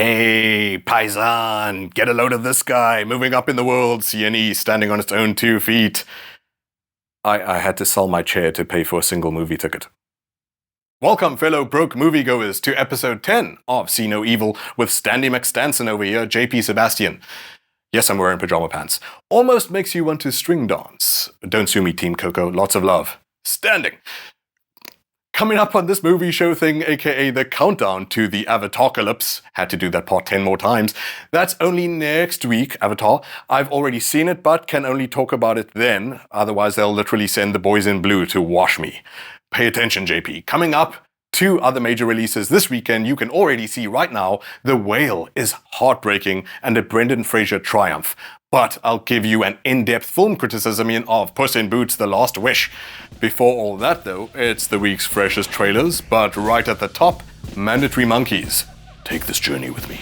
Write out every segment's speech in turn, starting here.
Hey, paisan, get a load of this guy, moving up in the world, CNE, standing on its own 2 feet. I had to sell my chair to pay for a single movie ticket. Welcome, fellow broke moviegoers, to episode 10 of See No Evil with Standy McStanson over here, JP Sebastian. Yes, I'm wearing pajama pants. Almost makes you want to string dance. Don't sue me, Team Coco, lots of love. Standing. Coming up on this movie show thing, aka the countdown to the Avatarcalypse. Had to do that part 10 more times. That's only next week, Avatar. I've already seen it, but can only talk about it then. Otherwise, they'll literally send the boys in blue to wash me. Pay attention, JP. Coming up, 2 other major releases this weekend. You can already see right now, The Whale is heartbreaking and a Brendan Fraser triumph. But I'll give you an in-depth film criticism of Puss in Boots: The Last Wish. Before all that though, it's the week's freshest trailers, but right at the top, mandatory monkeys. Take this journey with me.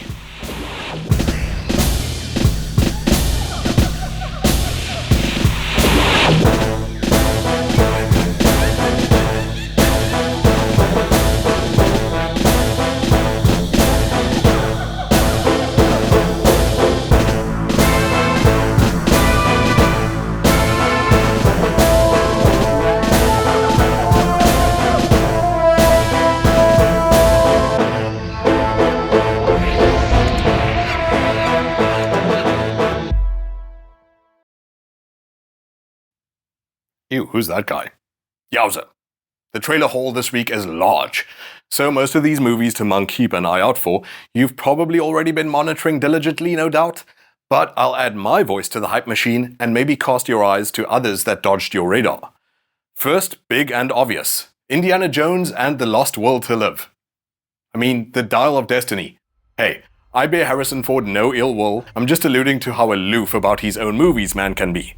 Ew, who's that guy? Yowza. The trailer haul this week is large, so most of these movies to Monk-eep an eye out for, you've probably already been monitoring diligently, no doubt. But I'll add my voice to the hype machine and maybe cast your eyes to others that dodged your radar. First, big and obvious, Indiana Jones and the Lost World to Live. I mean, the Dial of Destiny. Hey, I bear Harrison Ford no ill will, I'm just alluding to how aloof about his own movies man can be.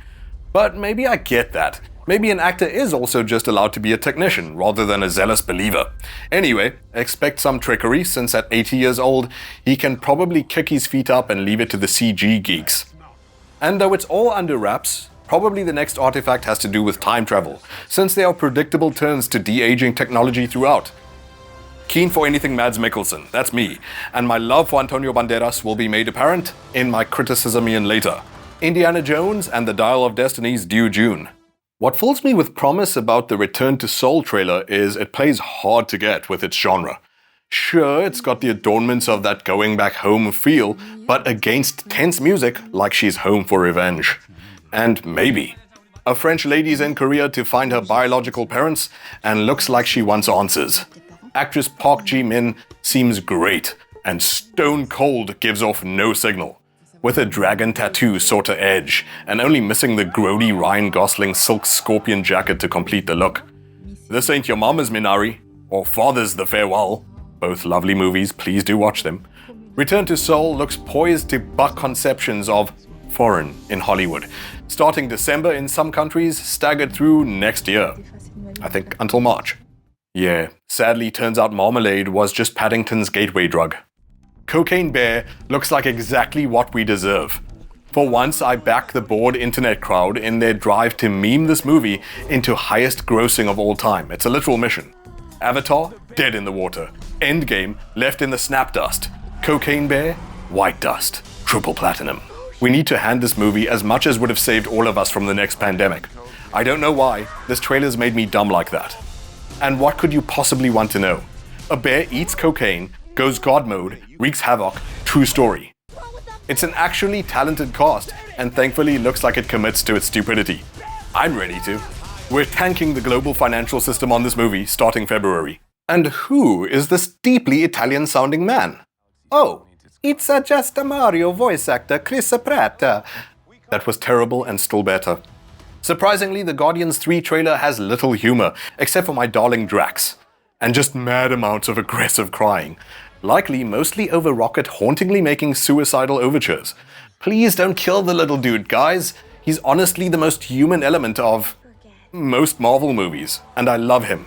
But maybe I get that. Maybe an actor is also just allowed to be a technician rather than a zealous believer. Anyway, expect some trickery since at 80 years old, he can probably kick his feet up and leave it to the CG geeks. And though it's all under wraps, probably the next artifact has to do with time travel, since there are predictable turns to de-aging technology throughout. Keen for anything Mads Mikkelsen, that's me, and my love for Antonio Banderas will be made apparent in my criticism later. Indiana Jones and the Dial of Destiny's due June. What fills me with promise about the Return to Seoul trailer is it plays hard to get with its genre. Sure, it's got the adornments of that going back home feel, but against tense music like she's home for revenge. And maybe a French lady's in Korea to find her biological parents and looks like she wants answers. Actress Park Ji-min seems great, and stone cold gives off no signal. With a dragon tattoo sorta edge, and only missing the grody Ryan Gosling silk scorpion jacket to complete the look. This ain't your mama's Minari, or father's The Farewell. Both lovely movies, please do watch them. Return to Seoul looks poised to buck conceptions of foreign in Hollywood, starting December in some countries, staggered through next year. I think until March. Yeah, sadly turns out marmalade was just Paddington's gateway drug. Cocaine Bear looks like exactly what we deserve. For once, I back the bored internet crowd in their drive to meme this movie into highest grossing of all time. It's a literal mission. Avatar, dead in the water. Endgame, left in the snap dust. Cocaine Bear, white dust. Triple platinum. We need to hand this movie as much as would have saved all of us from the next pandemic. I don't know why, this trailer's made me dumb like that. And what could you possibly want to know? A bear eats cocaine, goes God mode, wreaks havoc, true story. It's an actually talented cast, and thankfully looks like it commits to its stupidity. I'm ready to. We're tanking the global financial system on this movie starting February. And who is this deeply Italian-sounding man? Oh, it's just a Mario voice actor, Chris Pratt. That was terrible and still better. Surprisingly, the Guardians 3 trailer has little humor, except for my darling Drax. And just mad amounts of aggressive crying. Likely mostly over Rocket hauntingly making suicidal overtures. Please don't kill the little dude, guys. He's honestly the most human element of most Marvel movies, and I love him.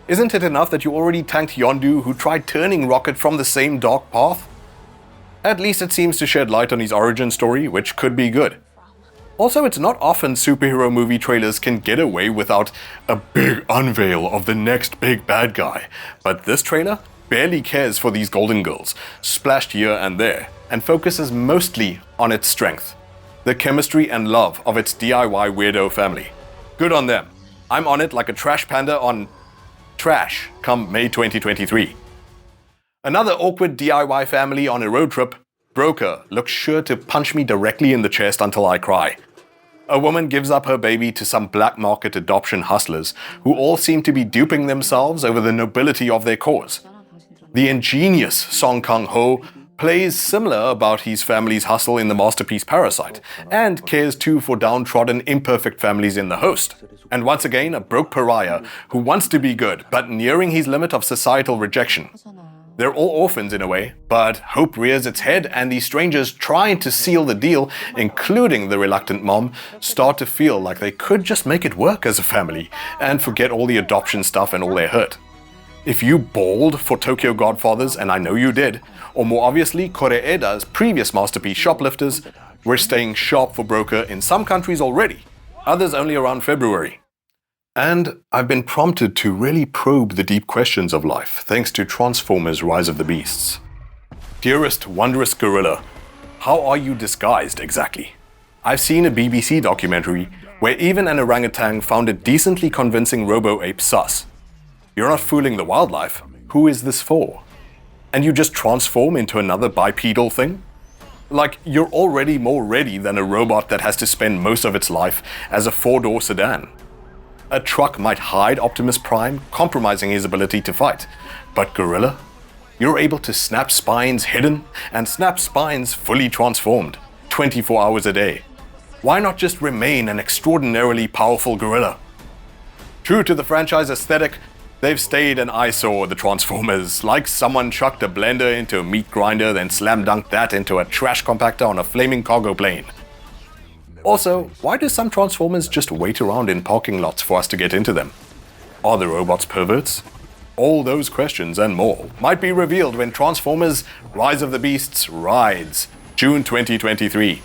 Isn't it enough that you already tanked Yondu, who tried turning Rocket from the same dark path? At least it seems to shed light on his origin story, which could be good. Also, it's not often superhero movie trailers can get away without a big unveil of the next big bad guy. But this trailer? barely cares for these golden girls, splashed here and there, and focuses mostly on its strength, the chemistry and love of its DIY weirdo family. Good on them. I'm on it like a trash panda on trash come May 2023. Another awkward DIY family on a road trip, Broker, looks sure to punch me directly in the chest until I cry. A woman gives up her baby to some black market adoption hustlers who all seem to be duping themselves over the nobility of their cause. The ingenious Song Kang-ho plays similar about his family's hustle in the masterpiece Parasite, and cares too for downtrodden, imperfect families in The Host. And once again, a broke pariah who wants to be good, but nearing his limit of societal rejection. They're all orphans in a way, but hope rears its head, and these strangers trying to seal the deal, including the reluctant mom, start to feel like they could just make it work as a family and forget all the adoption stuff and all their hurt. If you bawled for Tokyo Godfathers, and I know you did, or more obviously Koreeda's previous masterpiece Shoplifters, we're staying sharp for Broker in some countries already, others only around February. And I've been prompted to really probe the deep questions of life thanks to Transformers: Rise of the Beasts. Dearest wondrous gorilla, how are you disguised exactly? I've seen a BBC documentary where even an orangutan found it decently convincing robo-ape sus. You're not fooling the wildlife. Who is this for? And you just transform into another bipedal thing? Like, you're already more ready than a robot that has to spend most of its life as a four-door sedan. A truck might hide Optimus Prime, compromising his ability to fight. But Gorilla? You're able to snap spines hidden and snap spines fully transformed, 24 hours a day. Why not just remain an extraordinarily powerful gorilla? True to the franchise aesthetic, they've stayed an eyesore, the Transformers, like someone chucked a blender into a meat grinder, then slam dunked that into a trash compactor on a flaming cargo plane. Also, why do some Transformers just wait around in parking lots for us to get into them? Are the robots perverts? All those questions and more might be revealed when Transformers: Rise of the Beasts rides, June 2023.